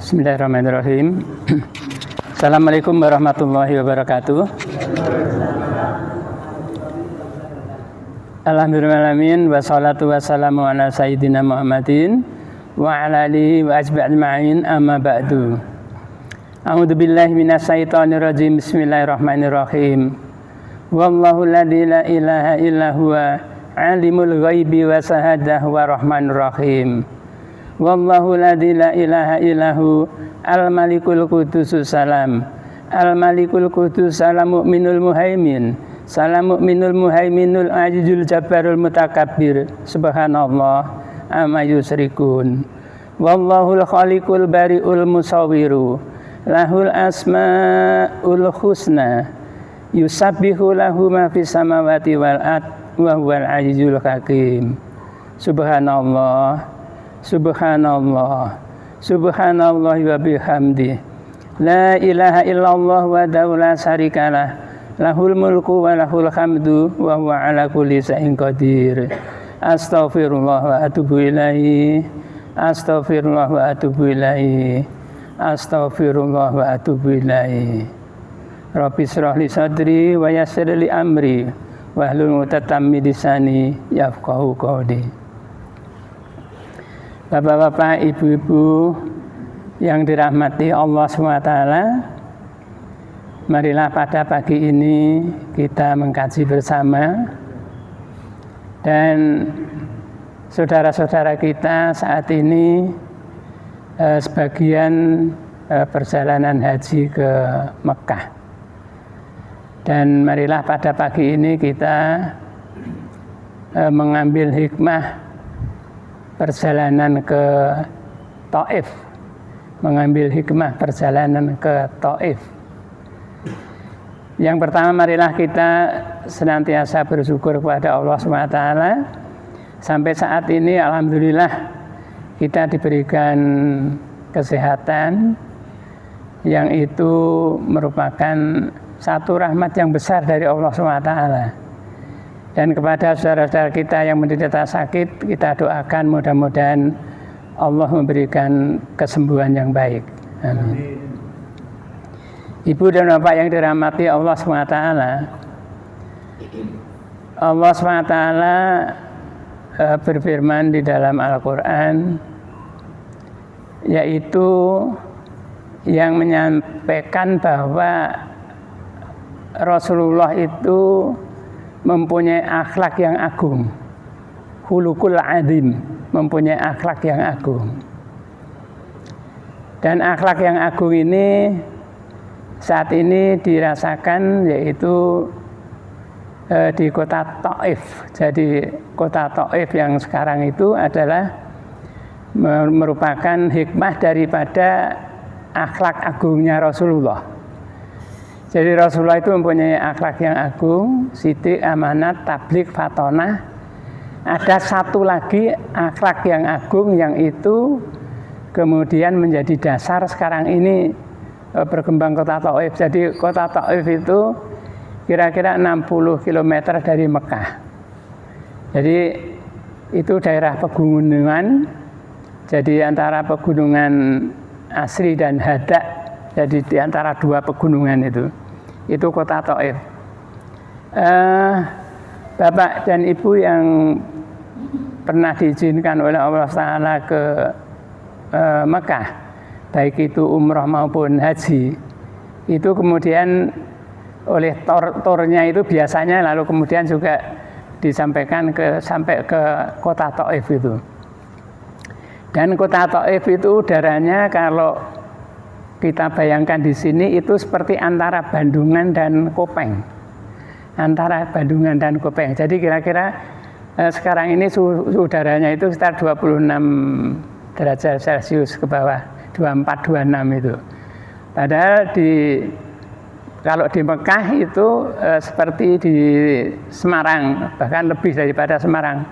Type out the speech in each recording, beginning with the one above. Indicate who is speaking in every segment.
Speaker 1: Bismillahirrahmanirrahim. Assalamualaikum warahmatullahi wabarakatuh. Alhamdulillahirrahmanirrahim. Wassalatu wassalamu ala sayyidina Muhammadin wa ala alihi wa ajma'in amma ba'du. A'udzu billahi minasyaitonir rajim. Bismillahirrahmanirrahim. Wallahu alladzi la ilaha illa huwa alimul ghaibi wa syahadah wa rahmanur rahim. Wallahu alladzi la ilaha illahu al-malikul qudusus salam al-malikul qudus salam mu'minul muhaimin salam mu'minul muhaiminul azizul jabbarul mutakabbir subhanallah amma yusyrikun. Wallahul khaliqul bari'ul musawwiru lahul asmaul husna yusabbihu lahu ma fis samawati wal ard wa huwal azizul hakim. Subhanallah Subhanallah, subhanallah wa bihamdi. La ilaha illallah wa la syarikalah. Lahul mulku wa lahul hamdu wa huwa ala kulli syai'in qadir. Astaghfirullah wa atubu ilaihi. Astaghfirullah wa atubu ilaihi. Astaghfirullah wa atubu ilaihi. Rabbi shrah li sadri wa yassir li amri wa hlul 'uqdatam min lisani yafqahu qawli. Bapak-bapak, ibu-ibu yang dirahmati Allah SWT, marilah pada pagi ini kita mengkaji bersama. Dan saudara-saudara kita saat ini sebagian perjalanan haji ke Mekah. Dan marilah pada pagi ini kita mengambil hikmah perjalanan ke Taif, mengambil hikmah perjalanan ke Taif. Yang pertama, marilah kita senantiasa bersyukur kepada Allah SWT. Sampai saat ini alhamdulillah kita diberikan kesehatan, yang itu merupakan satu rahmat yang besar dari Allah SWT. Dan kepada saudara-saudara kita yang menderita sakit, kita doakan mudah-mudahan Allah memberikan kesembuhan yang baik. Amin. Ibu dan bapak yang dirahmati Allah SWT, Allah SWT berfirman di dalam Al-Quran, yaitu yang menyampaikan bahwa Rasulullah itu mempunyai akhlak yang agung, khuluqul azim, mempunyai akhlak yang agung. Dan akhlak yang agung ini saat ini dirasakan yaitu di kota Taif. Jadi kota Taif yang sekarang itu adalah merupakan hikmah daripada akhlak agungnya Rasulullah. Jadi Rasulullah itu mempunyai akhlak yang agung, sidik, amanat, tabligh, fatonah. Ada satu lagi akhlak yang agung yang itu kemudian menjadi dasar sekarang ini berkembang kota Taif. Jadi kota Taif itu kira-kira 60 km dari Mekah. Jadi itu daerah pegunungan. Jadi antara pegunungan Asri dan Hadak. Jadi di antara dua pegunungan itu kota Taif. Bapak dan Ibu yang pernah diizinkan oleh Allah Ta'ala ke Mekah, baik itu umrah maupun haji, itu kemudian oleh tornya itu biasanya lalu kemudian juga disampaikan sampai ke kota Taif itu. Dan kota Taif itu udaranya kalau kita bayangkan di sini itu seperti antara Bandungan dan Kopeng. Antara Bandungan dan Kopeng. Jadi kira-kira sekarang ini suhu udaranya itu sekitar 26 derajat Celcius ke bawah, 24-26 itu. Padahal kalau di Mekah itu seperti di Semarang, bahkan lebih daripada Semarang,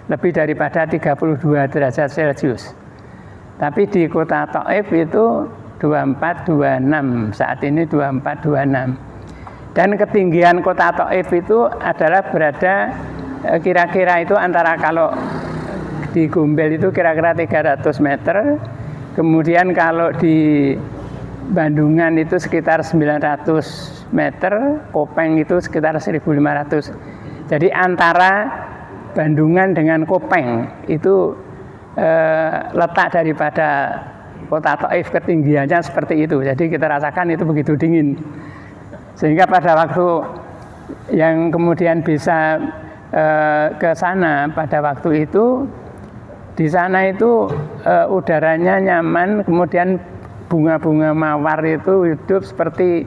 Speaker 1: lebih daripada 32 derajat Celcius. Tapi di kota Taif itu 24-26, saat ini 24-26. Dan ketinggian kota Taif itu adalah berada kira-kira itu antara kalau di Gombel itu kira-kira 300 meter, Kemudian kalau di Bandungan itu sekitar 900 meter, Kopeng itu sekitar 1.500. Jadi antara Bandungan dengan Kopeng itu letak daripada kota Taif ketinggiannya seperti itu. Jadi kita rasakan itu begitu dingin. Sehingga pada waktu yang kemudian bisa ke sana pada waktu itu, di sana itu udaranya nyaman, kemudian bunga-bunga mawar itu hidup seperti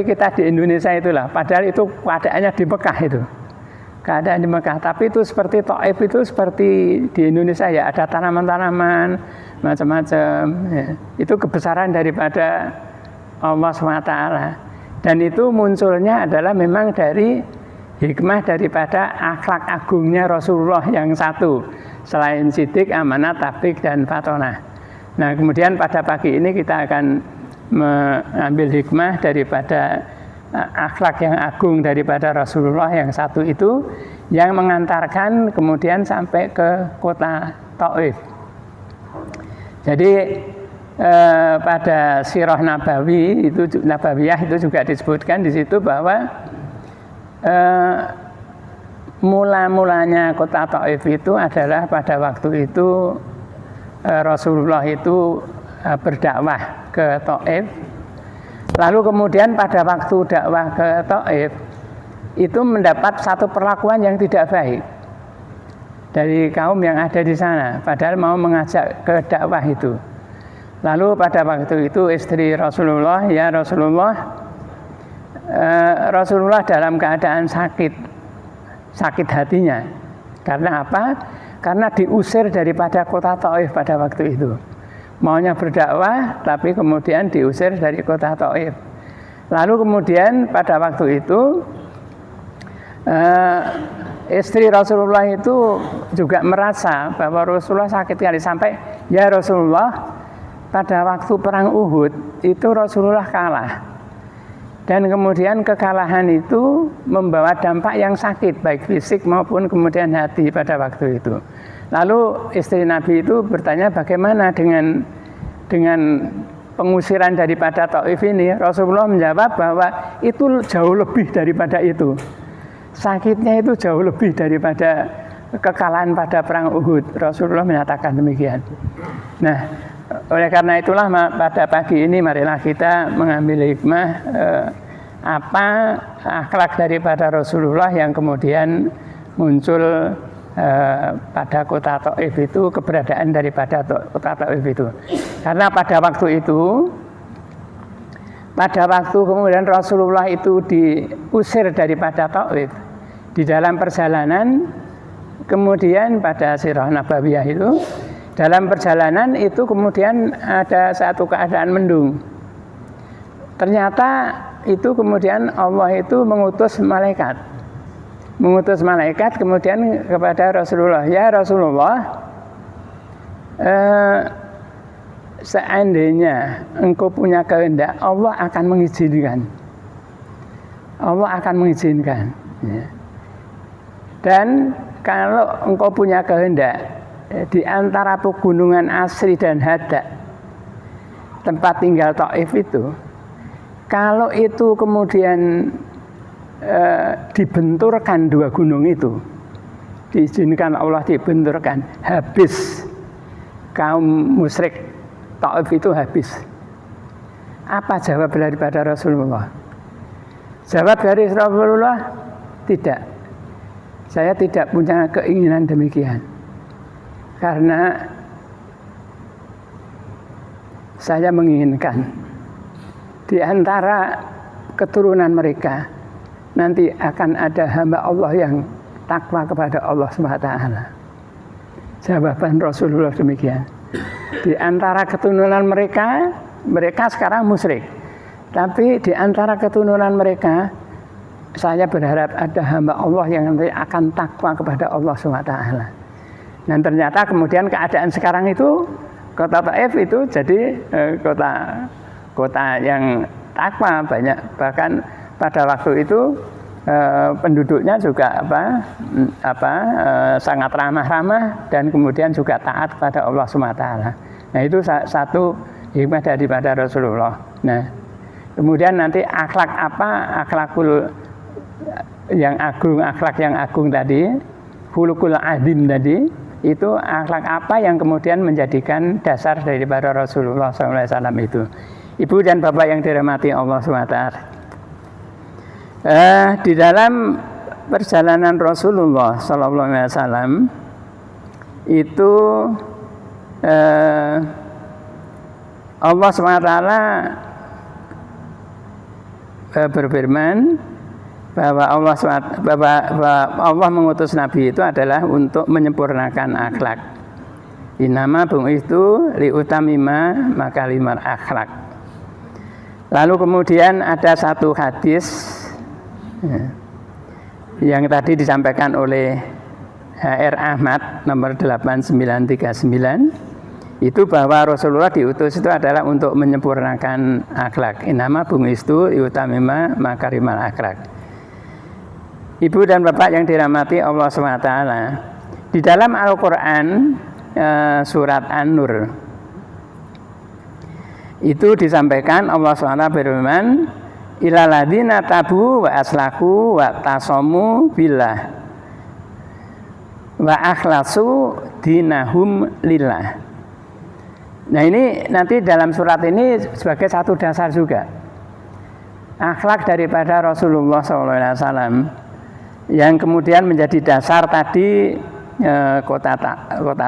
Speaker 1: kita di Indonesia itulah. Padahal itu keadaannya di Mekah itu. Keadaan di Mekah, tapi itu seperti Taif itu seperti di Indonesia ya, ada tanaman-tanaman macam-macam. Ya. Itu kebesaran daripada Allah SWT. Dan itu munculnya adalah memang dari hikmah daripada akhlak agungnya Rasulullah yang satu, selain sidik, amanah, tabligh, dan fatonah. Nah, kemudian pada pagi ini kita akan mengambil hikmah daripada akhlak yang agung daripada Rasulullah yang satu itu, yang mengantarkan kemudian sampai ke kota Taif. Jadi pada Sirah Nabawiyah itu juga disebutkan di situ bahwa mula-mulanya kota Taif itu adalah pada waktu itu Rasulullah itu berdakwah ke Taif. Lalu kemudian pada waktu dakwah ke Taif itu mendapat satu perlakuan yang tidak baik dari kaum yang ada di sana, padahal mau mengajak ke dakwah itu. Lalu pada waktu itu istri Rasulullah, ya Rasulullah dalam keadaan sakit hatinya. Karena apa? Karena diusir daripada kota Taif pada waktu itu. Maunya berdakwah, tapi kemudian diusir dari kota Taif. Lalu kemudian pada waktu itu istri Rasulullah itu juga merasa bahwa Rasulullah sakit sekali, sampai ya Rasulullah, pada waktu perang Uhud itu Rasulullah kalah. Dan kemudian kekalahan itu membawa dampak yang sakit, baik fisik maupun kemudian hati pada waktu itu. Lalu istri Nabi itu bertanya bagaimana dengan pengusiran daripada Taif ini. Rasulullah menjawab bahwa itu jauh lebih daripada itu. Sakitnya itu jauh lebih daripada kekalahan pada perang Uhud. Rasulullah menyatakan demikian. Nah, oleh karena itulah pada pagi ini marilah kita mengambil hikmah apa akhlak daripada Rasulullah yang kemudian muncul pada kota Taif itu, keberadaan daripada kota Taif itu. Karena pada waktu kemudian Rasulullah itu diusir daripada Taif, di dalam perjalanan kemudian pada Sirah Nabawiyah itu, dalam perjalanan itu kemudian ada satu keadaan mendung. Ternyata itu kemudian Allah itu mengutus malaikat kemudian kepada Rasulullah, ya Rasulullah, seandainya engkau punya kehendak, Allah akan mengizinkan. Ya. Dan kalau engkau punya kehendak, di antara pegunungan Asri dan Hadda, tempat tinggal Taif itu, kalau itu kemudian dibenturkan dua gunung itu, diizinkan Allah dibenturkan, habis kaum musyrik Taif itu habis. Apa jawab daripada Rasulullah? Jawab dari Rasulullah, tidak. Saya tidak punya keinginan demikian. Karena saya menginginkan di antara keturunan mereka nanti akan ada hamba Allah yang takwa kepada Allah SWT. Jawaban Rasulullah demikian. Di antara keturunan mereka sekarang musyrik. Tapi di antara keturunan mereka, saya berharap ada hamba Allah yang nanti akan takwa kepada Allah SWT. Dan ternyata kemudian keadaan sekarang itu, kota Taif itu jadi kota yang takwa banyak. Bahkan pada waktu itu penduduknya juga sangat ramah-ramah dan kemudian juga taat pada Allah SWT. Nah itu satu hikmah daripada Rasulullah. Nah kemudian nanti akhlak apa, akhlakul yang agung tadi, khuluqul azim tadi, itu akhlak apa yang kemudian menjadikan dasar daripada Rasulullah SAW itu. Ibu dan bapak yang dirahmati Allah SWT. Di dalam perjalanan Rasulullah SAW itu Allah SWT berfirman bahwa Allah mengutus Nabi itu adalah untuk menyempurnakan akhlak. Innama bu'itsu liutamima makarimal akhlak. Lalu kemudian ada satu hadis yang tadi disampaikan oleh HR Ahmad nomor 8939, itu bahwa Rasulullah diutus itu adalah untuk menyempurnakan akhlak. Innama bu'itsu liutamima makarimal akhlak. Ibu dan bapak yang dirahmati Allah SWT, di dalam Al-Quran surat An-Nur itu disampaikan Allah SWT berfirman, ilal ladzina tabu wa aslahu wa tasamu billah wa akhlasu dinahum lillah. Nah ini nanti dalam surat ini sebagai satu dasar juga akhlak daripada Rasulullah SAW yang kemudian menjadi dasar tadi kota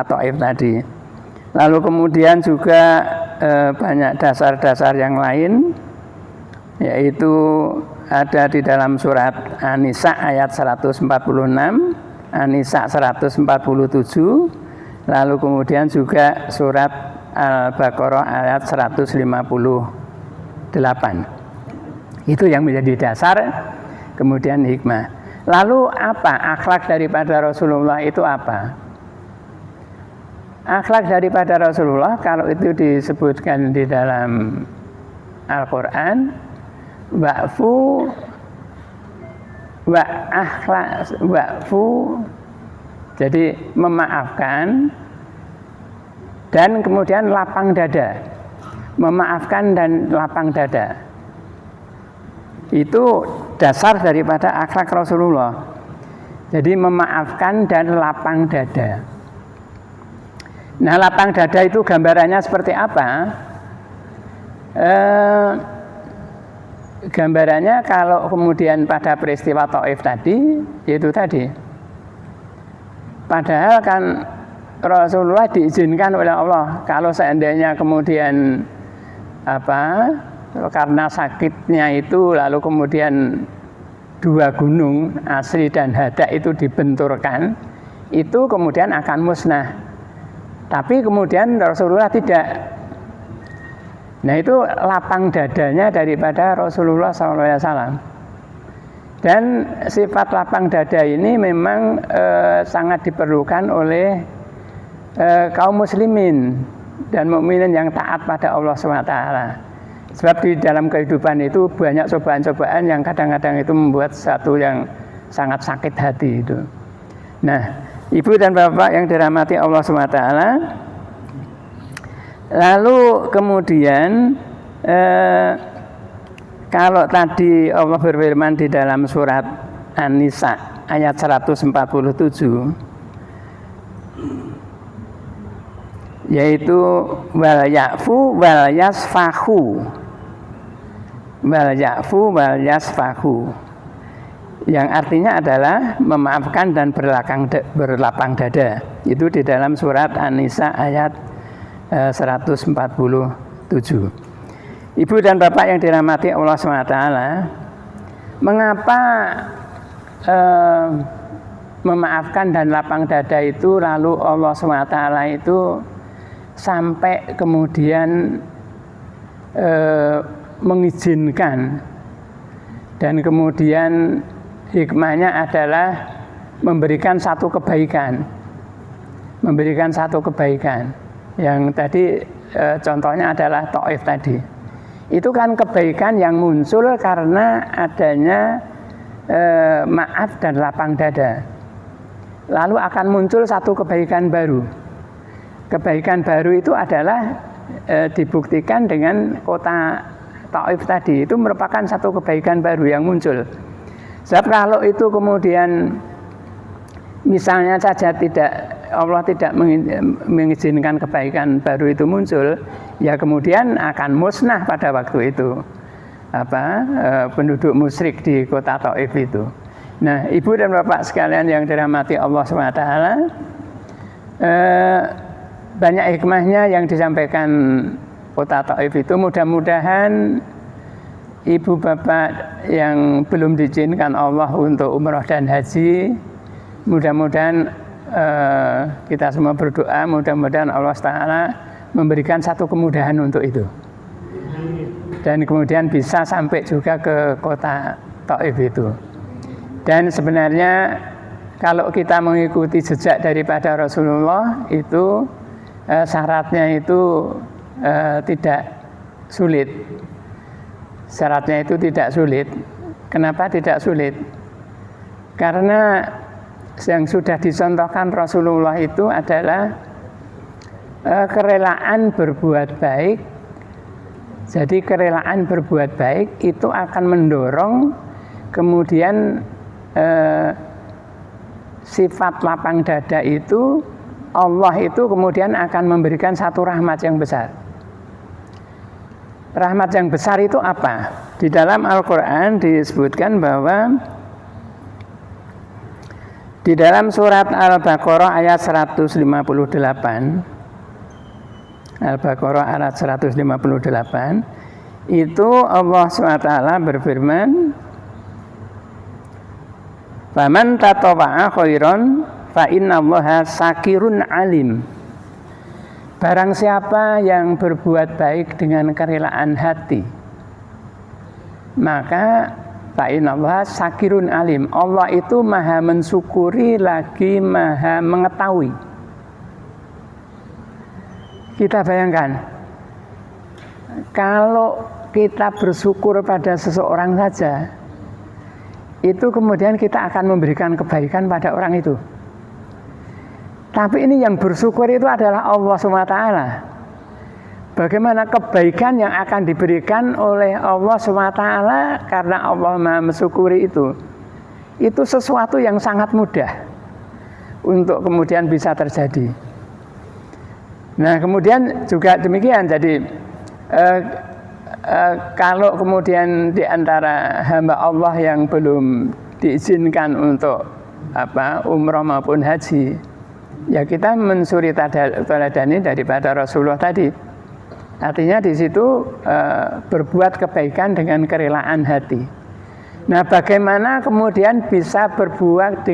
Speaker 1: Taif tadi. Lalu kemudian juga banyak dasar-dasar yang lain, yaitu ada di dalam surat An-Nisa ayat 146, An-Nisa 147, lalu kemudian juga surat Al-Baqarah ayat 158. Itu yang menjadi dasar kemudian hikmah. Lalu apa akhlak daripada Rasulullah itu apa? Akhlak daripada Rasulullah kalau itu disebutkan di dalam Al-Quran, wa'fu jadi memaafkan dan kemudian lapang dada. Memaafkan dan lapang dada. Itu dasar daripada akhlak Rasulullah. Jadi memaafkan dan lapang dada. Nah, lapang dada itu gambarannya seperti apa? Gambarannya kalau kemudian pada peristiwa Taif tadi, itu tadi. Padahal kan Rasulullah diizinkan oleh Allah kalau seandainya kemudian karena sakitnya itu lalu kemudian dua gunung Asri dan Hada itu dibenturkan, itu kemudian akan musnah. Tapi kemudian Rasulullah tidak. Nah itu lapang dadanya daripada Rasulullah SAW. Dan sifat lapang dada ini memang sangat diperlukan oleh kaum muslimin dan mukminin yang taat pada Allah SWT. Sebab di dalam kehidupan itu banyak cobaan-cobaan yang kadang-kadang itu membuat satu yang sangat sakit hati itu. Nah, ibu dan bapak yang dirahmati Allah SWT, lalu kemudian kalau tadi Allah berfirman di dalam surat An-Nisa ayat 147, yaitu wal ya'fu wal yasfahu, wal ya'fu wal yasfahu, yang artinya adalah memaafkan dan berlapang dada. Itu di dalam surat An-Nisa ayat 147. Ibu dan bapak yang dirahmati Allah SWT, mengapa memaafkan dan lapang dada itu lalu Allah SWT itu sampai kemudian mengizinkan, dan kemudian hikmahnya adalah memberikan satu kebaikan. Memberikan satu kebaikan. Yang tadi contohnya adalah Taif tadi. Itu kan kebaikan yang muncul karena adanya maaf dan lapang dada. Lalu akan muncul satu kebaikan baru. kebaikan baru itu adalah dibuktikan dengan kota Taif tadi. Itu merupakan satu kebaikan baru yang muncul. Sebab kalau itu kemudian misalnya saja Allah tidak mengizinkan kebaikan baru itu muncul, ya kemudian akan musnah pada waktu itu penduduk musyrik di kota Taif itu. Nah, Ibu dan Bapak sekalian yang dirahmati Allah SWT, banyak hikmahnya yang disampaikan kota Taif itu. Mudah-mudahan Ibu Bapak yang belum diizinkan Allah untuk umrah dan haji, mudah-mudahan kita semua berdoa, mudah-mudahan Allah Ta'ala memberikan satu kemudahan untuk itu. Dan kemudian bisa sampai juga ke kota Taif itu. Dan sebenarnya kalau kita mengikuti jejak daripada Rasulullah itu syaratnya itu tidak sulit. Syaratnya itu tidak sulit. Kenapa tidak sulit? Karena yang sudah dicontohkan Rasulullah itu adalah kerelaan berbuat baik. Jadi kerelaan berbuat baik itu akan mendorong kemudian sifat lapang dada itu, Allah itu kemudian akan memberikan satu rahmat yang besar. Rahmat yang besar itu apa? Di dalam Al-Quran disebutkan bahwa di dalam surat Al-Baqarah ayat 158, Al-Baqarah ayat 158, itu Allah SWT berfirman, "Faman tatawwa'a khairan fa innallaha syakirun alim." Barang siapa yang berbuat baik dengan kerelaan hati, maka fa innallaha syakirun alim. Allah itu maha mensyukuri lagi maha mengetahui. Kita bayangkan, kalau kita bersyukur pada seseorang saja, itu kemudian kita akan memberikan kebaikan pada orang itu. Tapi ini yang bersyukur itu adalah Allah SWT. Bagaimana kebaikan yang akan diberikan oleh Allah SWT karena Allah maha mensyukuri itu sesuatu yang sangat mudah untuk kemudian bisa terjadi. Nah, kemudian juga demikian. Jadi kalau kemudian di antara hamba Allah yang belum diizinkan untuk umrah maupun haji, ya kita mensuri taladani daripada Rasulullah tadi. Artinya di situ berbuat kebaikan dengan kerelaan hati. Nah, bagaimana kemudian bisa berbuat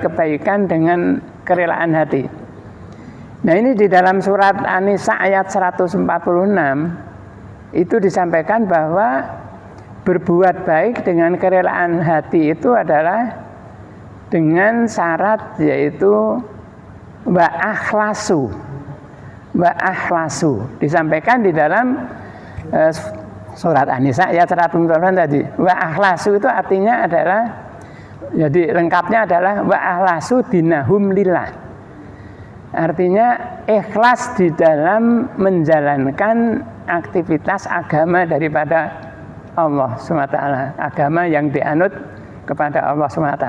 Speaker 1: kebaikan dengan kerelaan hati? Nah, ini di dalam surat An-Nisa ayat 146 itu disampaikan bahwa berbuat baik dengan kerelaan hati itu adalah dengan syarat yaitu wa akhlasu. Disampaikan di dalam surat An-Nisa ayat 146 tadi. Wa akhlasu itu artinya adalah, jadi lengkapnya adalah wa akhlasu dinahum lillah. Artinya ikhlas di dalam menjalankan aktivitas agama daripada Allah SWT, agama yang dianut kepada Allah SWT.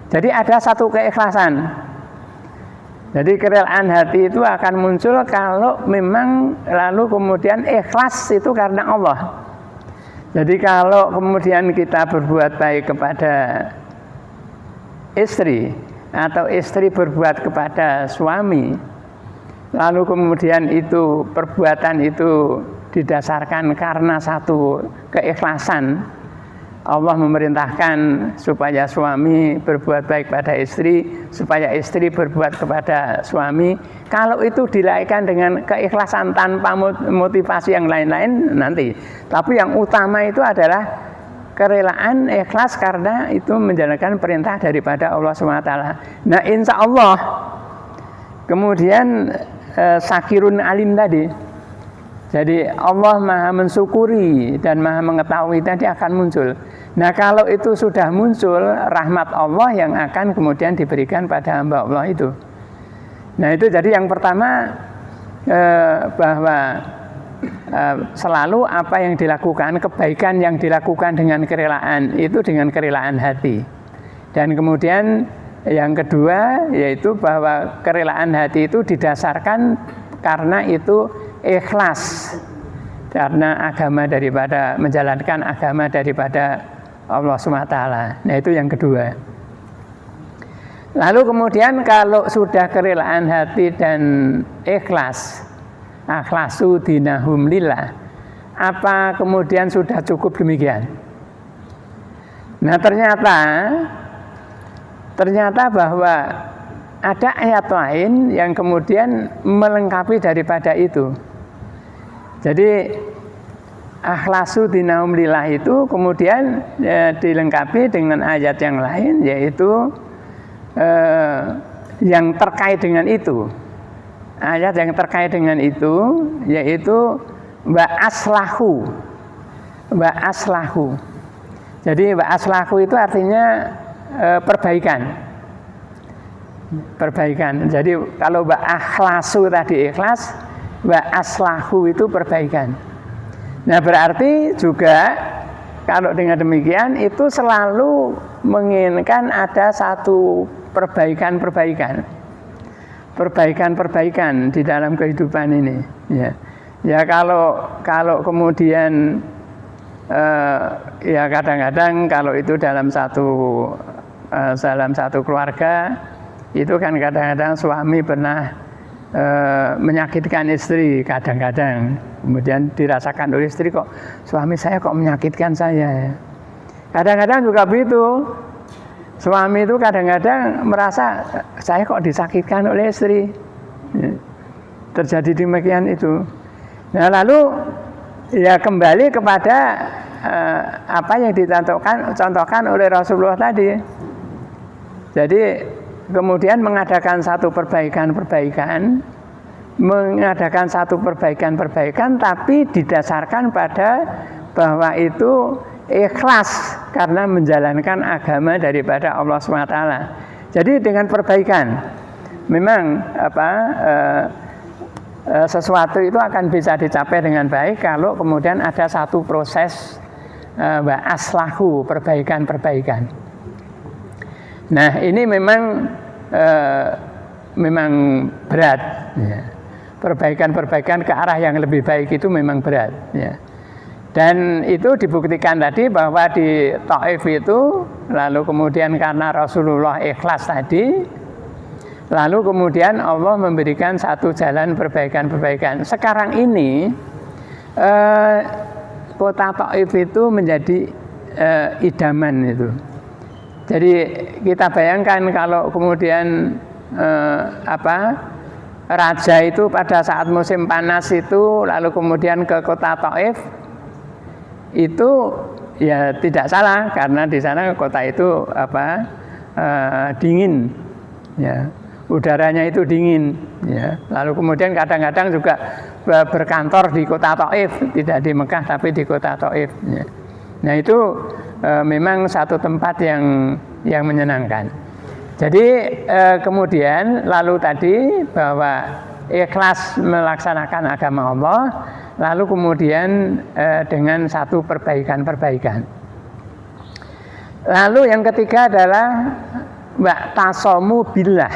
Speaker 1: Jadi ada satu keikhlasan. Jadi kerelaan hati itu akan muncul kalau memang lalu kemudian ikhlas itu karena Allah. Jadi kalau kemudian kita berbuat baik kepada istri, atau istri berbuat kepada suami, lalu kemudian itu perbuatan itu didasarkan karena satu keikhlasan, Allah memerintahkan supaya suami berbuat baik pada istri, supaya istri berbuat kepada suami. Kalau itu dilaikan dengan keikhlasan tanpa motivasi yang lain-lain nanti. Tapi yang utama itu adalah kerelaan ikhlas karena itu menjalankan perintah daripada Allah SWT. Nah, insya Allah kemudian syakirun alim tadi. Jadi Allah maha mensyukuri dan maha mengetahui tadi akan muncul. Nah, kalau itu sudah muncul, rahmat Allah yang akan kemudian diberikan pada hamba Allah itu. Nah itu jadi yang pertama bahwa selalu apa yang dilakukan, kebaikan yang dilakukan dengan kerelaan itu dengan kerelaan hati. Dan kemudian yang kedua yaitu bahwa kerelaan hati itu didasarkan karena itu ikhlas, karena agama daripada menjalankan agama daripada Allah SWT. Nah itu yang kedua. Lalu kemudian kalau sudah kerelaan hati dan ikhlas, akhlasu dinahum lillah, apa kemudian sudah cukup demikian? Nah ternyata bahwa ada ayat lain yang kemudian melengkapi daripada itu. Jadi akhlasu dinahum lillah itu kemudian dilengkapi dengan ayat yang lain, yaitu yang terkait dengan itu. Ayat yang terkait dengan itu yaitu wa aslahu. Jadi wa aslahu itu artinya perbaikan. Jadi kalau wa akhlasu tadi ikhlas, wa aslahu itu perbaikan. Nah berarti juga kalau dengan demikian itu selalu menginginkan ada satu perbaikan di dalam kehidupan ini. Ya kalau kemudian ya kadang-kadang kalau itu dalam satu keluarga itu kan kadang-kadang suami pernah menyakitkan istri kadang-kadang, kemudian dirasakan oleh istri, kok suami saya kok menyakitkan saya. Kadang-kadang juga begitu. Suami itu kadang-kadang merasa saya kok disakitkan oleh istri. Terjadi demikian itu. Nah lalu ya kembali kepada apa yang dicontohkan oleh Rasulullah tadi. Jadi kemudian mengadakan satu perbaikan, tapi didasarkan pada bahwa itu ikhlas karena menjalankan agama daripada Allah SWT. Jadi dengan perbaikan memang sesuatu itu akan bisa dicapai dengan baik kalau kemudian ada satu proses aslahu, perbaikan. Nah ini memang berat ya. Perbaikan ke arah yang lebih baik itu memang berat ya. Dan itu dibuktikan tadi bahwa di Taif itu, lalu kemudian karena Rasulullah ikhlas tadi, lalu kemudian Allah memberikan satu jalan perbaikan. Sekarang ini kota Taif itu menjadi idaman itu. Jadi kita bayangkan kalau kemudian raja itu pada saat musim panas itu lalu kemudian ke kota Taif, itu ya tidak salah karena di sana kota itu dingin ya, udaranya itu dingin ya. Lalu kemudian kadang-kadang juga berkantor di kota Taif, tidak di Mekah tapi di kota Taif ya. Nah itu memang satu tempat yang menyenangkan. Jadi kemudian lalu tadi bahwa ikhlas melaksanakan agama Allah, lalu kemudian dengan satu perbaikan. Lalu yang ketiga adalah wa'tasamu billah.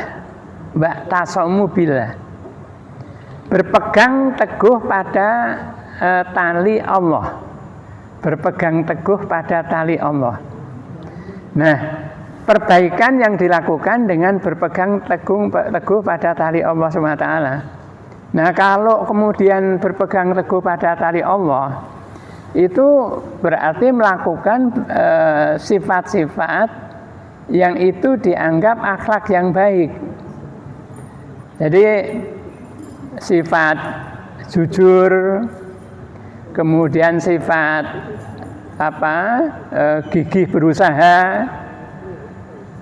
Speaker 1: Berpegang teguh pada tali Allah. Nah, perbaikan yang dilakukan dengan berpegang teguh pada tali Allah SWT. Nah kalau kemudian berpegang teguh pada tali Allah, itu berarti melakukan sifat-sifat yang itu dianggap akhlak yang baik. Jadi sifat jujur, kemudian sifat gigih berusaha,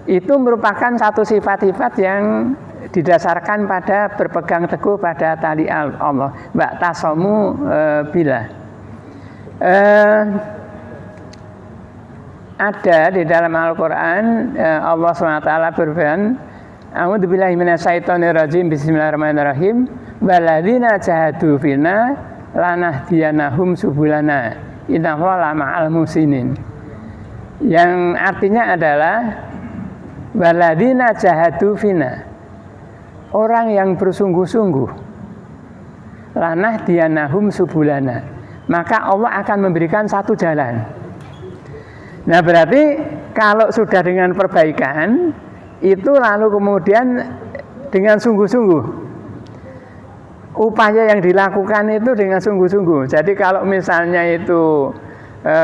Speaker 1: itu merupakan satu sifat-sifat yang didasarkan pada berpegang teguh pada tali Allah. Wa'tasamu billah. Ada di dalam Al-Quran Allah SWT berfirman, A'udzubillahi minasyaitonirrajim. Bismillahirrahmanirrahim. Walladzina jahadu fina lanahdiyanahum subulana. Innallaha ma'al muhsinin. Yang artinya adalah walladzina jahadu fina. Orang yang bersungguh-sungguh lanahdiyanahum subulana. Maka Allah akan memberikan satu jalan. Nah, berarti kalau sudah dengan perbaikan itu lalu kemudian dengan sungguh-sungguh upaya yang dilakukan itu dengan sungguh-sungguh. Jadi kalau misalnya itu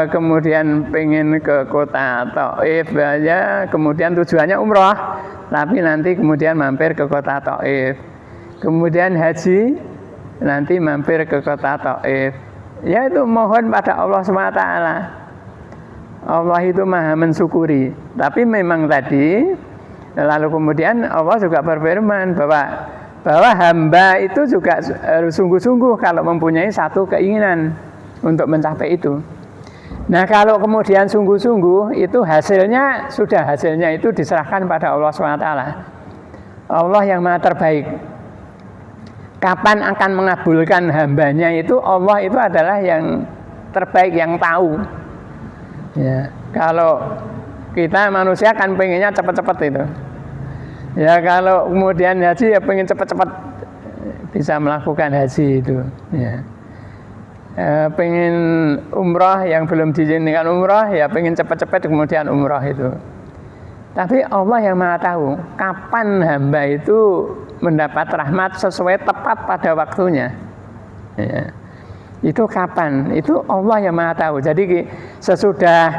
Speaker 1: kemudian pengen ke kota Taif ya, kemudian tujuannya umroh, tapi nanti kemudian mampir ke kota Taif, kemudian haji nanti mampir ke kota Taif, ya itu mohon pada Allah SWT. Allah itu maha mensyukuri. Tapi memang tadi lalu kemudian Allah juga berfirman bahwa hamba itu juga harus sungguh-sungguh kalau mempunyai satu keinginan untuk mencapai itu. Nah, kalau kemudian sungguh-sungguh itu hasilnya itu diserahkan pada Allah SWT. Allah yang maha terbaik. Kapan akan mengabulkan hambanya itu Allah itu adalah yang terbaik, yang tahu. Ya, kalau kita manusia kan pengennya cepat-cepat itu. Ya, kalau kemudian haji ya pengen cepat-cepat bisa melakukan haji itu. Ya. Pengen umrah yang belum diizinkan umrah ya pengen cepat-cepat kemudian umrah itu. Tapi Allah yang maha tahu kapan hamba itu mendapat rahmat sesuai tepat pada waktunya. Ya. Itu kapan? Itu Allah yang maha tahu. Jadi sesudah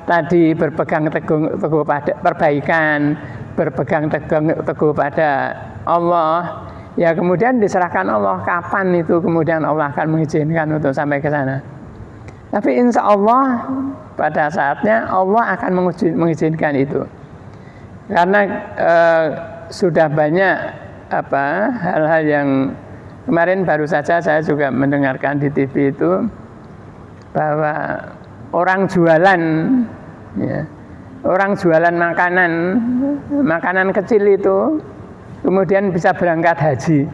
Speaker 1: tadi berpegang teguh pada perbaikan, berpegang teguh pada Allah, ya kemudian diserahkan Allah kapan itu kemudian Allah akan mengizinkan untuk sampai ke sana. Tapi insya Allah pada saatnya Allah akan mengizinkan itu. Karena sudah banyak hal-hal yang kemarin baru saja saya juga mendengarkan di TV itu bahwa orang jualan ya, orang jualan makanan kecil itu kemudian bisa berangkat haji.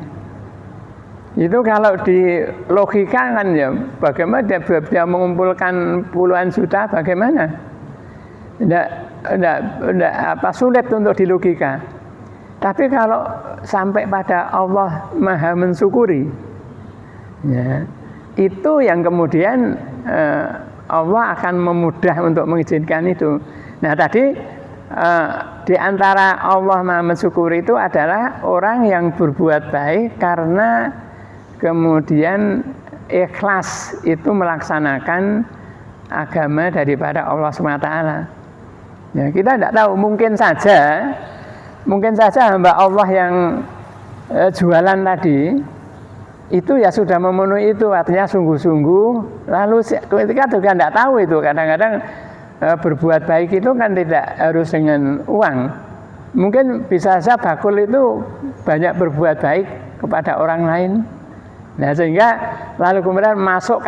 Speaker 1: Itu kalau di logika kan ya bagaimana dia mengumpulkan puluhan juta bagaimana? Tidak sulit untuk dilogika. Tapi kalau sampai pada Allah maha mensyukuri, ya, itu yang kemudian Allah akan memudah untuk mengizinkan itu. Nah tadi di antara Allah maha mensyukuri itu adalah orang yang berbuat baik karena kemudian ikhlas itu melaksanakan agama daripada Allah SWT. Ya, kita tidak tahu, mungkin saja hamba Allah yang jualan tadi itu ya sudah memenuhi itu, artinya sungguh-sungguh. Lalu ketika juga tidak tahu itu, kadang-kadang berbuat baik itu kan tidak harus dengan uang. Mungkin bisa saja bakul itu banyak berbuat baik kepada orang lain. Nah sehingga lalu kemudian masuk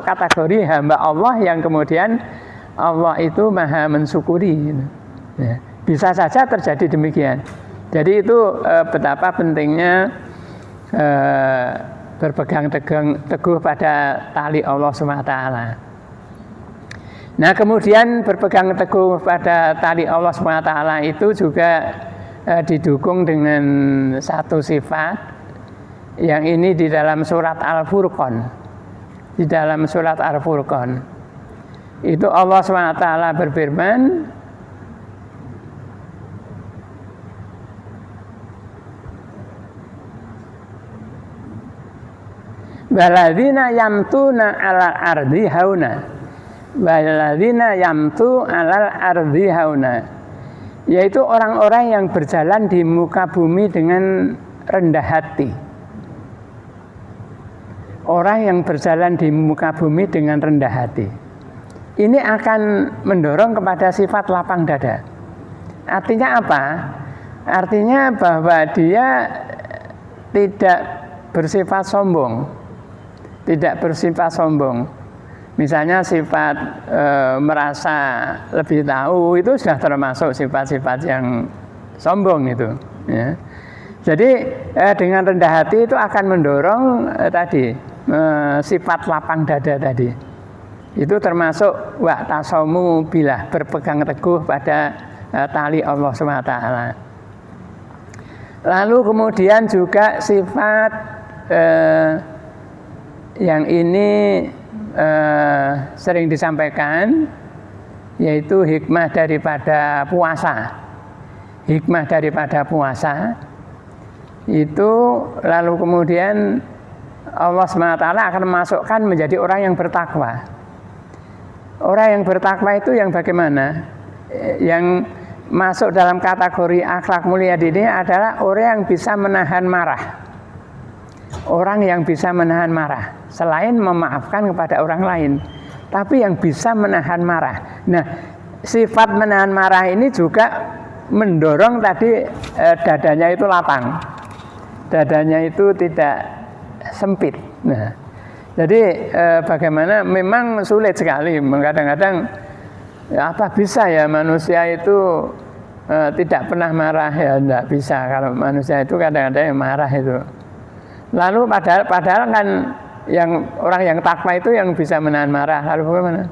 Speaker 1: kategori hamba Allah yang kemudian Allah itu maha mensyukuri. Ya, bisa saja terjadi demikian. Jadi itu betapa pentingnya berpegang teguh pada tali Allah SWT. Nah kemudian berpegang teguh pada tali Allah SWT itu juga didukung dengan satu sifat yang ini di dalam surat Al-Furqan. Di dalam surat Al-Furqan itu Allah SWT berfirman, Waladzina yamtuna alal ardi hauna. Waladzina yamtu alal ardi hauna. Yaitu orang-orang yang berjalan di muka bumi dengan rendah hati. Orang yang berjalan di muka bumi dengan rendah hati. Ini akan mendorong kepada sifat lapang dada. Artinya apa? Artinya bahwa dia tidak bersifat sombong. Tidak bersifat sombong. Misalnya sifat merasa lebih tahu itu sudah termasuk sifat-sifat yang sombong itu. Ya. Jadi dengan rendah hati itu akan mendorong tadi sifat lapang dada tadi. Itu termasuk wa'tasamu billah, berpegang teguh pada tali Allah SWT. Lalu kemudian juga sifat yang ini sering disampaikan, yaitu hikmah daripada puasa. Hikmah daripada puasa itu lalu kemudian Allah SWT akan memasukkan menjadi orang yang bertakwa. Orang yang bertakwa itu yang bagaimana? Yang masuk dalam kategori akhlak mulia ini adalah orang yang bisa menahan marah. Orang yang bisa menahan marah, selain memaafkan kepada orang lain, tapi yang bisa menahan marah. Nah, sifat menahan marah ini juga mendorong tadi dadanya itu lapang, dadanya itu tidak sempit. Nah, jadi bagaimana? Memang sulit sekali. Kadang-kadang apa bisa ya manusia itu tidak pernah marah, ya tidak bisa. Kalau manusia itu kadang-kadang marah itu. Lalu padahal kan yang orang yang takwa itu yang bisa menahan marah. Lalu bagaimana?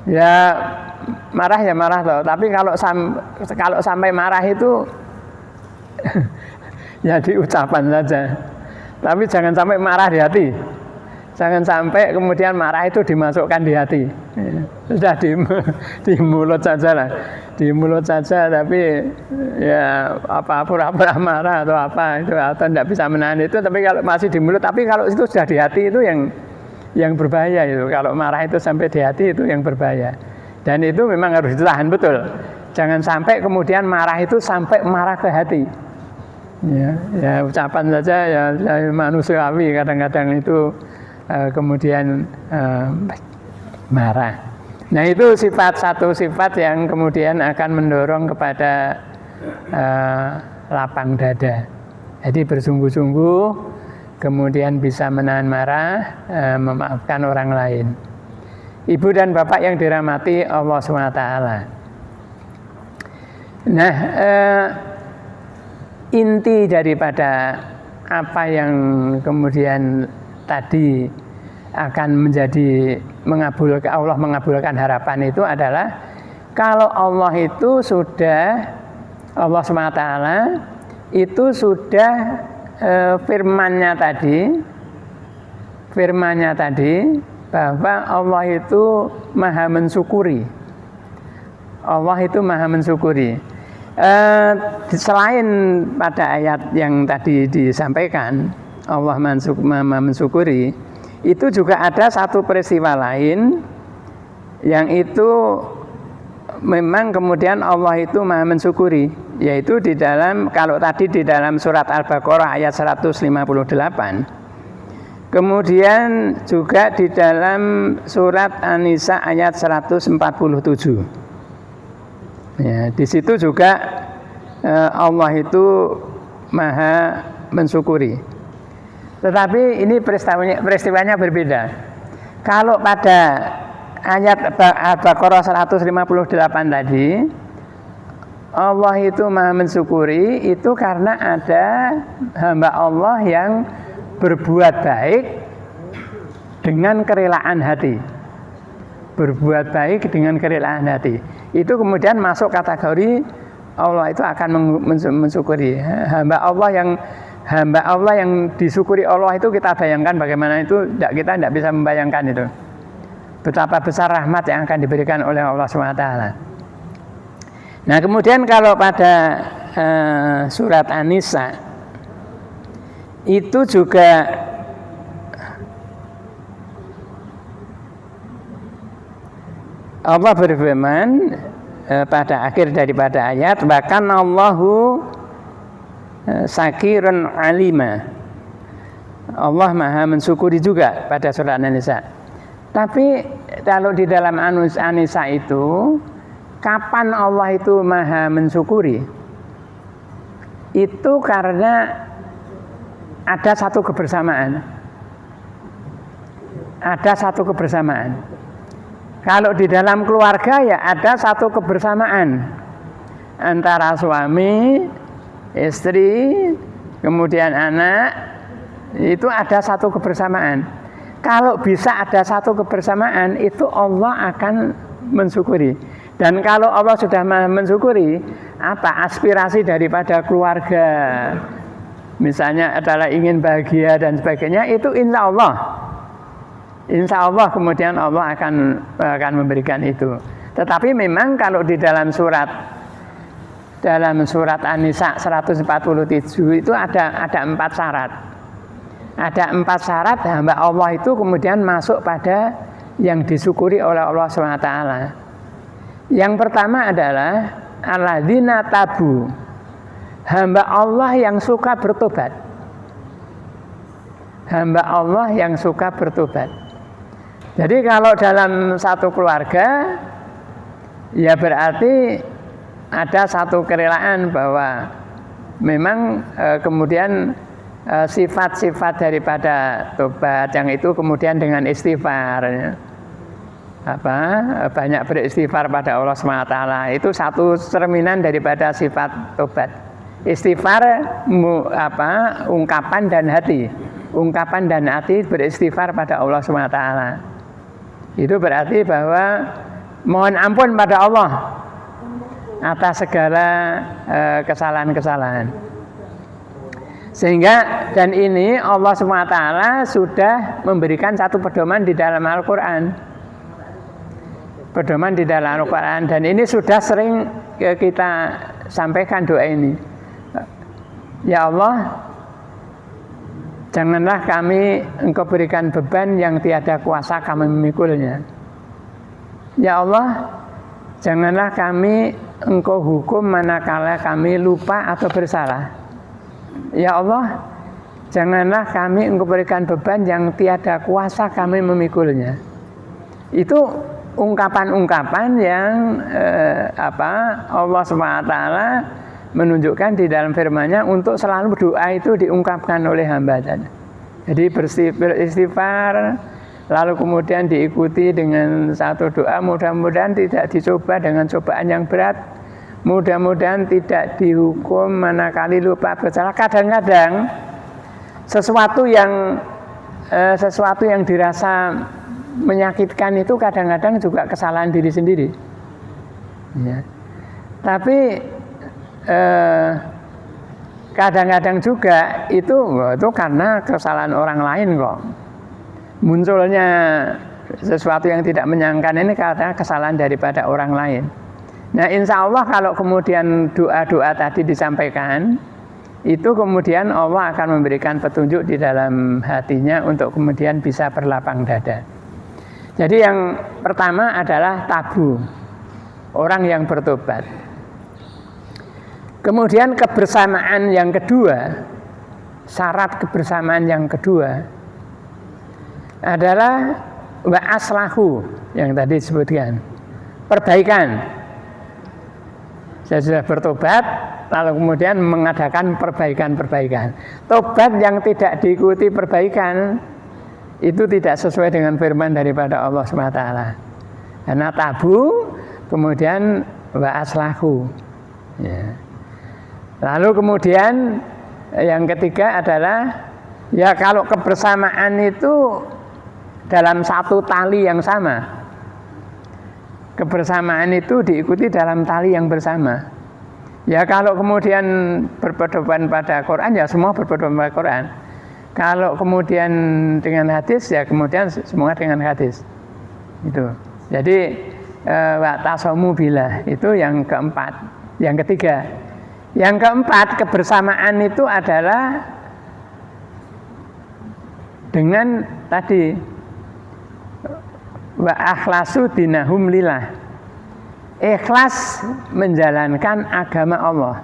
Speaker 1: Ya marah toh. Tapi kalau sampai marah itu jadi ucapan saja. Tapi jangan sampai marah di hati. Jangan sampai kemudian marah itu dimasukkan di hati. Sudah di mulut saja lah. Di mulut saja, tapi ya apa pura-pura marah atau apa itu, atau tidak bisa menahan itu. Tapi kalau masih di mulut, tapi kalau itu sudah di hati itu yang berbahaya itu. Kalau marah itu sampai di hati itu yang berbahaya. Dan itu memang harus ditahan betul. Jangan sampai kemudian marah itu sampai marah ke hati. Ya ucapan saja ya manusiawi kadang-kadang itu kemudian marah. Nah itu satu sifat yang kemudian akan mendorong kepada lapang dada. Jadi bersungguh-sungguh, kemudian bisa menahan marah, memaafkan orang lain. Ibu dan bapak yang dirahmati Allah SWT. Nah, inti daripada apa yang kemudian tadi akan menjadi Allah mengabulkan harapan itu adalah kalau Allah itu sudah, Allah SWT itu sudah firman-Nya tadi bahwa Allah itu maha mensyukuri. Allah itu maha mensyukuri. Selain pada ayat yang tadi disampaikan Allah maha mensyukuri, itu juga ada satu peristiwa lain yang itu memang kemudian Allah itu maha mensyukuri, yaitu di dalam, kalau tadi di dalam surat Al-Baqarah ayat 158, kemudian juga di dalam surat An-Nisa ayat 147. Ya, di situ juga Allah itu maha mensyukuri. Tetapi ini peristiwanya berbeda. Kalau pada ayat Al-Baqarah 158 tadi, Allah itu maha mensyukuri itu karena ada hamba Allah yang berbuat baik dengan kerelaan hati. Berbuat baik dengan kerelaan hati. Itu kemudian masuk kategori Allah itu akan mensyukuri. Hamba Allah yang disyukuri Allah itu kita bayangkan bagaimana itu, kita tidak bisa membayangkan itu. Betapa besar rahmat yang akan diberikan oleh Allah SWT. Nah kemudian kalau pada surat An-Nisa itu juga Allah berfirman pada akhir daripada ayat, bahkan Allahu sakirun alima. Allah maha mensyukuri juga pada surat An-Nisa. Tapi kalau di dalam An-Nisa itu, kapan Allah itu maha mensyukuri? Itu karena ada satu kebersamaan. ada satu kebersamaan. Kalau di dalam keluarga ya ada satu kebersamaan antara suami, istri, kemudian anak, itu ada satu kebersamaan. Kalau bisa ada satu kebersamaan, itu Allah akan mensyukuri. Dan kalau Allah sudah mensyukuri, apa aspirasi daripada keluarga, misalnya adalah ingin bahagia dan sebagainya, itu insya Allah kemudian Allah akan memberikan itu. Tetapi memang kalau di dalam surat An-Nisa 147 itu ada 4 syarat. Ada 4 syarat hamba Allah itu kemudian masuk pada yang disyukuri oleh Allah SWT. Yang pertama adalah alladzina tabu, hamba Allah yang suka bertobat. Hamba Allah yang suka bertobat. Jadi kalau dalam satu keluarga, ya berarti ada satu kerelaan bahwa memang kemudian sifat-sifat daripada tobat yang itu kemudian dengan istighfar, banyak beristighfar pada Allah SWT, itu satu cerminan daripada sifat tobat. Istighfar ungkapan dan hati beristighfar pada Allah SWT. Itu berarti bahwa mohon ampun pada Allah atas segala kesalahan-kesalahan. Sehingga dan ini Allah SWT sudah memberikan satu pedoman di dalam Al-Quran. Pedoman di dalam Al-Quran, dan ini sudah sering kita sampaikan doa ini. Ya Allah, janganlah kami Engkau berikan beban yang tiada kuasa kami memikulnya. Ya Allah, janganlah kami Engkau hukum manakala kami lupa atau bersalah. Ya Allah, janganlah kami Engkau berikan beban yang tiada kuasa kami memikulnya. Itu ungkapan-ungkapan yang Allah SWT menunjukkan di dalam firman-Nya untuk selalu doa itu diungkapkan oleh hamba-Nya. Jadi beristighfar, lalu kemudian diikuti dengan satu doa, mudah-mudahan tidak dicoba dengan cobaan yang berat, mudah-mudahan tidak dihukum manakala lupa bersalah. Kadang-kadang sesuatu yang dirasa menyakitkan itu kadang-kadang juga kesalahan diri sendiri, ya. Tapi kadang-kadang juga itu karena kesalahan orang lain kok. Munculnya sesuatu yang tidak menyenangkan ini karena kesalahan daripada orang lain. Nah, insya Allah kalau kemudian doa-doa tadi disampaikan, itu kemudian Allah akan memberikan petunjuk di dalam hatinya untuk kemudian bisa berlapang dada. Jadi yang pertama adalah tabu, orang yang bertobat. Kemudian kebersamaan yang kedua, syarat kebersamaan yang kedua adalah wa aslahu, yang tadi disebutkan, perbaikan. Saya sudah bertobat, lalu kemudian mengadakan perbaikan-perbaikan. Tobat yang tidak diikuti perbaikan itu tidak sesuai dengan firman daripada Allah SWT. Karena tabu, kemudian wa aslahu, ya. Lalu kemudian yang ketiga adalah, ya kalau kebersamaan itu dalam satu tali yang sama, kebersamaan itu diikuti dalam tali yang bersama. Ya kalau kemudian berpedoman pada Quran, ya semua berpedoman pada Quran. Kalau kemudian dengan hadis, ya kemudian semua dengan hadis. Itu. Jadi wa tasamu billah itu yang keempat. Yang ketiga. Yang keempat, kebersamaan itu adalah dengan tadi wa akhlasu dinahum lillah, ikhlas menjalankan agama Allah.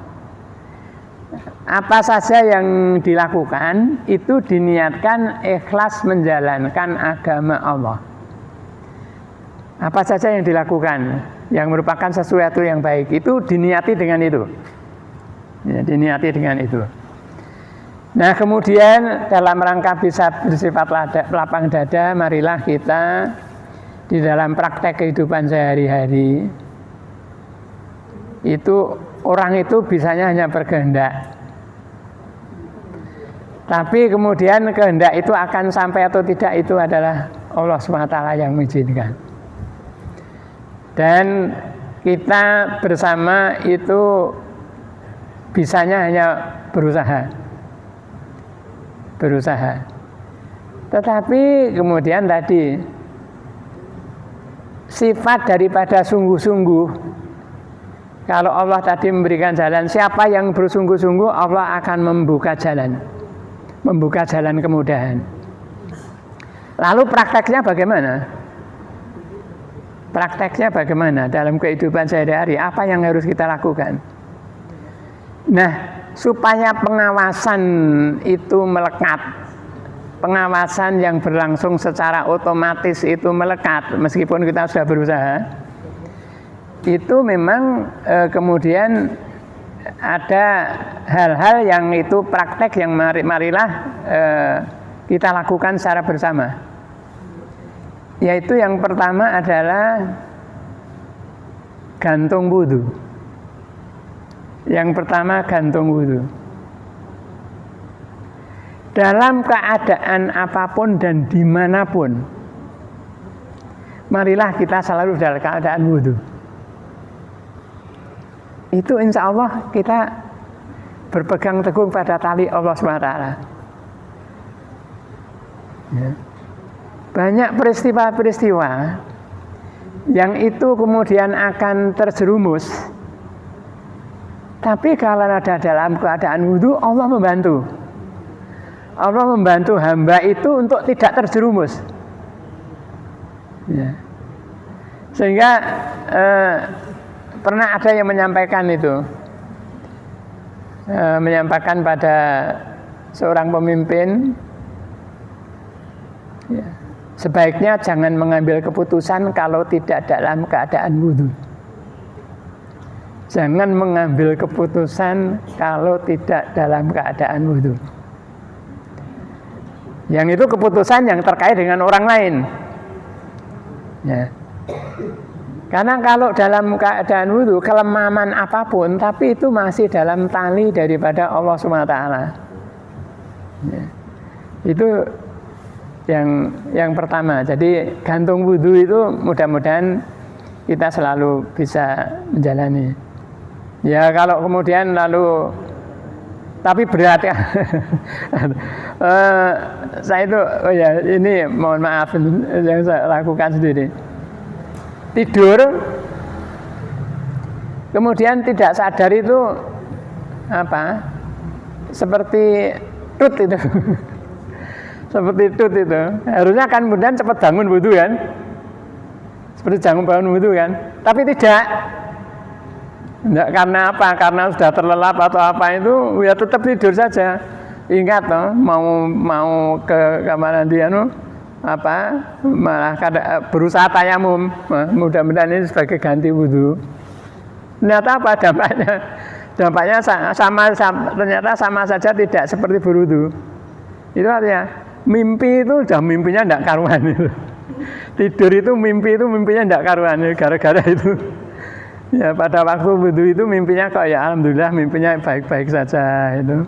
Speaker 1: Apa saja yang dilakukan itu diniatkan ikhlas menjalankan agama Allah. Apa saja yang dilakukan yang merupakan sesuatu yang baik itu diniati dengan itu. Ya, diniati dengan itu. Nah kemudian dalam rangka bisa bersifat lapang dada, marilah kita di dalam praktek kehidupan sehari-hari itu orang itu bisanya hanya berkehendak, tapi kemudian kehendak itu akan sampai atau tidak itu adalah Allah SWT yang mengizinkan. Dan kita bersama itu bisanya hanya berusaha. Tetapi kemudian tadi sifat daripada sungguh-sungguh, kalau Allah tadi memberikan jalan, siapa yang bersungguh-sungguh Allah akan membuka jalan kemudahan. Lalu prakteknya bagaimana dalam kehidupan sehari-hari? Apa yang harus kita lakukan? Nah, supaya pengawasan itu melekat, pengawasan yang berlangsung secara otomatis itu melekat meskipun kita sudah berusaha, itu memang kemudian ada hal-hal yang itu praktek yang marilah kita lakukan secara bersama. Yaitu yang pertama adalah gantung wudu. Yang pertama gantung wudu. Dalam keadaan apapun dan dimanapun, marilah kita selalu dalam keadaan wudu. Itu insya Allah kita berpegang teguh pada tali Allah SWT. Ya. Banyak peristiwa-peristiwa yang itu kemudian akan terjerumus. Tapi kalau ada dalam keadaan wudu, Allah membantu. Allah membantu hamba itu untuk tidak terjerumus. Ya. Sehingga pernah ada yang menyampaikan itu, menyampaikan pada seorang pemimpin, ya, sebaiknya jangan mengambil keputusan kalau tidak dalam keadaan wudu. Jangan mengambil keputusan kalau tidak dalam keadaan wudu. Yang itu keputusan yang terkait dengan orang lain. Ya. Karena kalau dalam keadaan wudu, kelemahan apapun, tapi itu masih dalam tali daripada Allah SWT. Ya. Itu yang pertama. Jadi gantung wudu itu mudah-mudahan kita selalu bisa menjalani. Ya kalau kemudian lalu tapi berat ya. Saya itu ini mohon maaf yang saya lakukan sendiri. Tidur kemudian tidak sadar itu apa? Seperti tut itu. Seperti tut itu. Harusnya kan kemudian cepat bangun wudu kan? Seperti bangun wudu kan? Tapi tidak. Enggak, karena apa? Karena sudah terlelap atau apa itu ya tetap tidur saja. Ingat toh, mau ke kamar nanti malah berusaha tayamum. Mudah-mudahan ini sebagai ganti wudu. Ternyata apa dampaknya? Dampaknya ternyata sama saja tidak seperti berwudu. Itu artinya mimpi itu udah mimpinya enggak karuan itu. Tidur itu mimpinya enggak karuan gara-gara itu. Ya pada waktu wudu itu mimpinya kok ya alhamdulillah mimpinya baik-baik saja itu.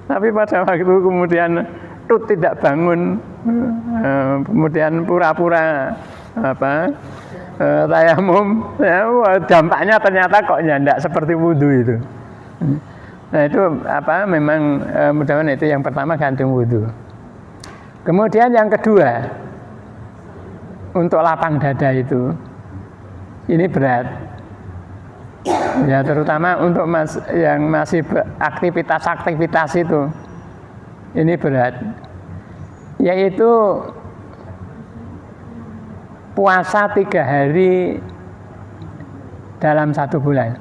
Speaker 1: Tapi pada waktu kemudian tidak bangun, kemudian pura-pura tayamum, ya, dampaknya ternyata kok ya enggak seperti wudu itu. Nah itu memang mudah-mudahan itu yang pertama gantung wudu. Kemudian yang kedua untuk lapang dada itu ini berat. Ya terutama untuk yang masih aktivitas itu ini berat, yaitu puasa 3 hari dalam 1 bulan.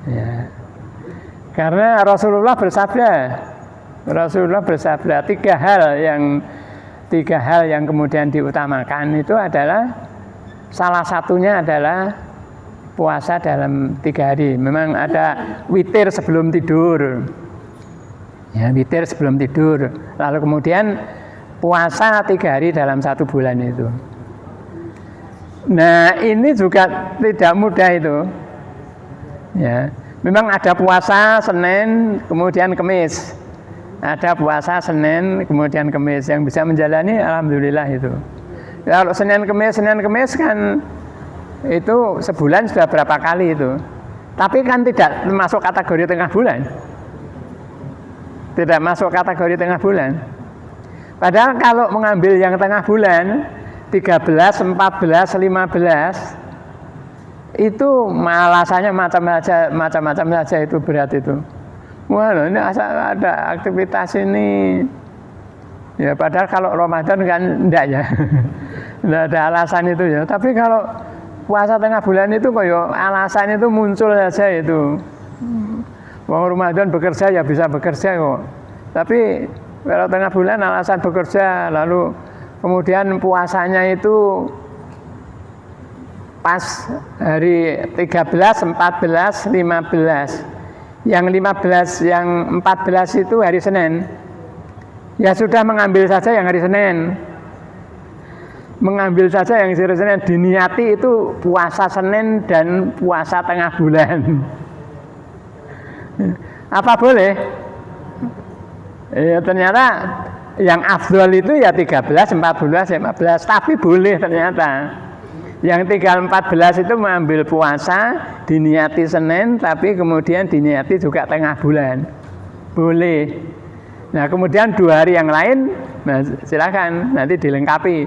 Speaker 1: Ya. Karena Rasulullah bersabda 3 hal yang kemudian diutamakan itu adalah salah satunya adalah puasa dalam 3 hari. Memang ada witir sebelum tidur. Ya, witir sebelum tidur. Lalu kemudian puasa 3 hari dalam 1 bulan itu. Nah, ini juga tidak mudah itu. Ya, memang ada puasa Senin kemudian Kamis. Ada puasa Senin kemudian Kamis, yang bisa menjalani alhamdulillah itu. Kalau Senin Kamis kan itu sebulan sudah berapa kali itu. Tapi kan tidak masuk kategori tengah bulan. Tidak masuk kategori tengah bulan. Padahal kalau mengambil yang tengah bulan 13, 14, 15 itu alasannya macam-macam saja itu berat itu. Wah, ini asal ada aktivitas ini. Ya padahal kalau Ramadan kan enggak ya. Enggak ada alasan itu ya. Tapi kalau puasa tengah bulan itu koyo alasan itu muncul saja itu. Wong Ramadan bekerja ya bisa bekerja kok. Tapi kalau tengah bulan alasan bekerja, lalu kemudian puasanya itu pas hari 13, 14, 15. Yang 15, yang 14 itu hari Senin. Ya sudah mengambil saja yang hari Senin. Mengambil saja yang hari Senin, diniati itu puasa Senin dan puasa tengah bulan. Apa boleh? Ya ternyata yang afdol itu ya 13, 14, 15, tapi boleh ternyata. Yang 14 itu mengambil puasa diniati Senin, tapi kemudian diniati juga tengah bulan. Boleh. Nah kemudian 2 hari yang lain, nah silakan nanti dilengkapi.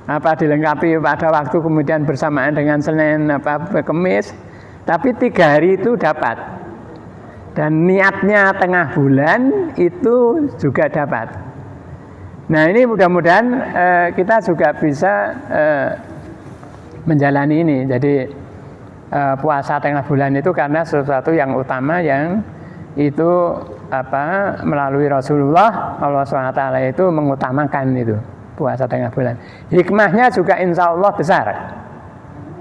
Speaker 1: Apa dilengkapi pada waktu kemudian bersamaan dengan Senin apa Kamis. Tapi 3 hari itu dapat. Dan niatnya tengah bulan itu juga dapat. Nah ini mudah-mudahan kita juga bisa menjalani ini. Jadi puasa tengah bulan itu karena sesuatu yang utama yang itu melalui Rasulullah Allah SWT itu mengutamakan itu puasa tengah bulan. Hikmahnya juga insya Allah besar.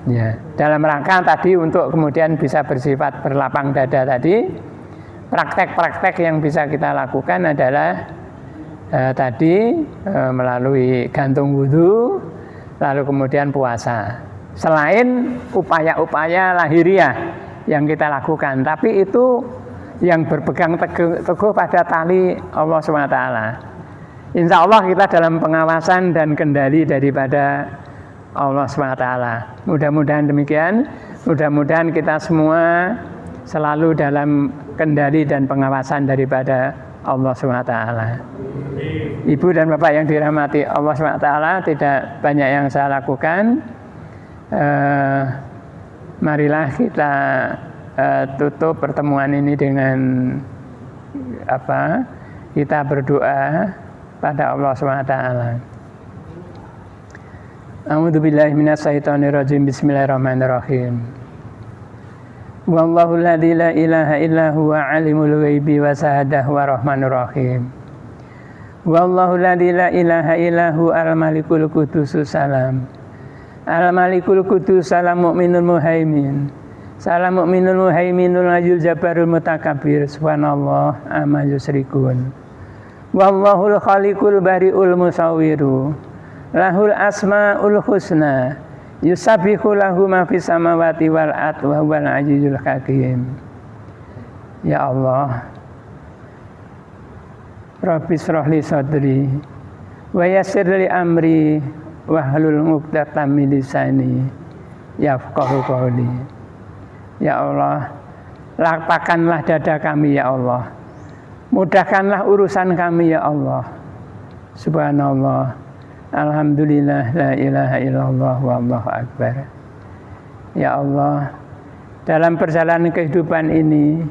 Speaker 1: Ya, dalam rangka tadi untuk kemudian bisa bersifat berlapang dada tadi, praktek-praktek yang bisa kita lakukan adalah tadi melalui gantung wudhu, lalu kemudian puasa. Selain upaya-upaya lahiriah yang kita lakukan, tapi itu yang berpegang teguh pada tali Allah SWT. Insya Allah kita dalam pengawasan dan kendali daripada Allah SWT. Mudah-mudahan demikian. Mudah-mudahan kita semua selalu dalam kendali dan pengawasan daripada Allah SWT. Ibu dan Bapak yang dirahmati Allah SWT, tidak banyak yang saya lakukan. Marilah kita tutup pertemuan ini dengan kita berdoa pada Allah SWT. A'udzubillahi minasyaitonirrajim. Bismillahirrahmanirrahim. Wallahu alladzi la ilaha illa huwa alimul ghaibi wa syahadah wa rahmanur rahim. Wallahu alladzi la ilaha illa huwa al-malikul qudusus salam. Al-malikul qudus salam mu'minul muhaimin. Salam mu'minul muhaiminul aziz jabarul mutakabbir. Subhanallah amma yusyrikun. Wallahul khaliqul bari'ul musawwiru. Lahul asmaul husna. Yusabbihu lahu ma fis samawati wal ardi wa huwal azizul hakim. Ya Allah, Rabbi shrah li sadri wa yassir li amri wahlul 'uqdatam min lisani yafqahu qawli. Ya Allah, lapangkanlah dada kami ya Allah. Mudahkanlah urusan kami ya Allah. Subhanallah. Alhamdulillah, la ilaha illallah, wallahu akbar. Ya Allah, dalam perjalanan kehidupan ini,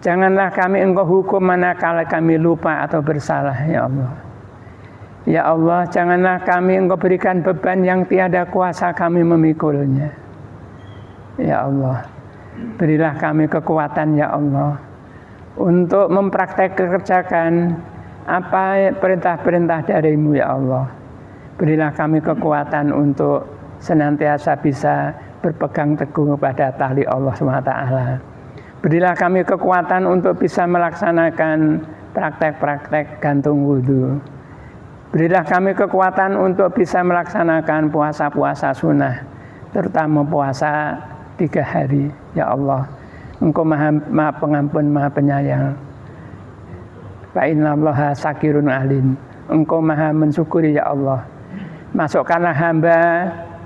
Speaker 1: janganlah kami Engkau hukum manakala kami lupa atau bersalah, ya Allah. Ya Allah, janganlah kami Engkau berikan beban yang tiada kuasa kami memikulnya. Ya Allah, berilah kami kekuatan, ya Allah, untuk mempraktekkan apa perintah-perintah dari-Mu, ya Allah. Berilah kami kekuatan untuk senantiasa bisa berpegang teguh kepada tali Allah SWT. Berilah kami kekuatan untuk bisa melaksanakan praktek-praktek gantung wudhu. Berilah kami kekuatan untuk bisa melaksanakan puasa-puasa sunnah, terutama puasa 3 hari. Ya Allah, Engkau maha pengampun, maha penyayang. Fa innallaha syakirun alim. Engkau maha mensyukuri ya Allah. Masukkanlah hamba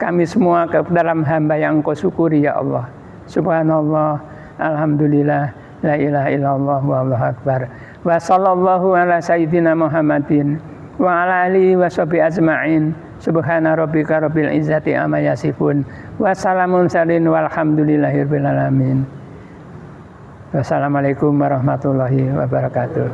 Speaker 1: kami semua ke dalam hamba yang Engkau syukuri ya Allah. Subhanallah, alhamdulillah, la ilaha illallah, wallahu akbar. Wa sallallahu ala sayyidina Muhammadin wa ala alihi wa sahbihi ajma'in. Subhana rabbika rabbil izzati amma yasifun. Wa salamun salin walhamdulillahirabbil alamin. Wassalamualaikum warahmatullahi wabarakatuh.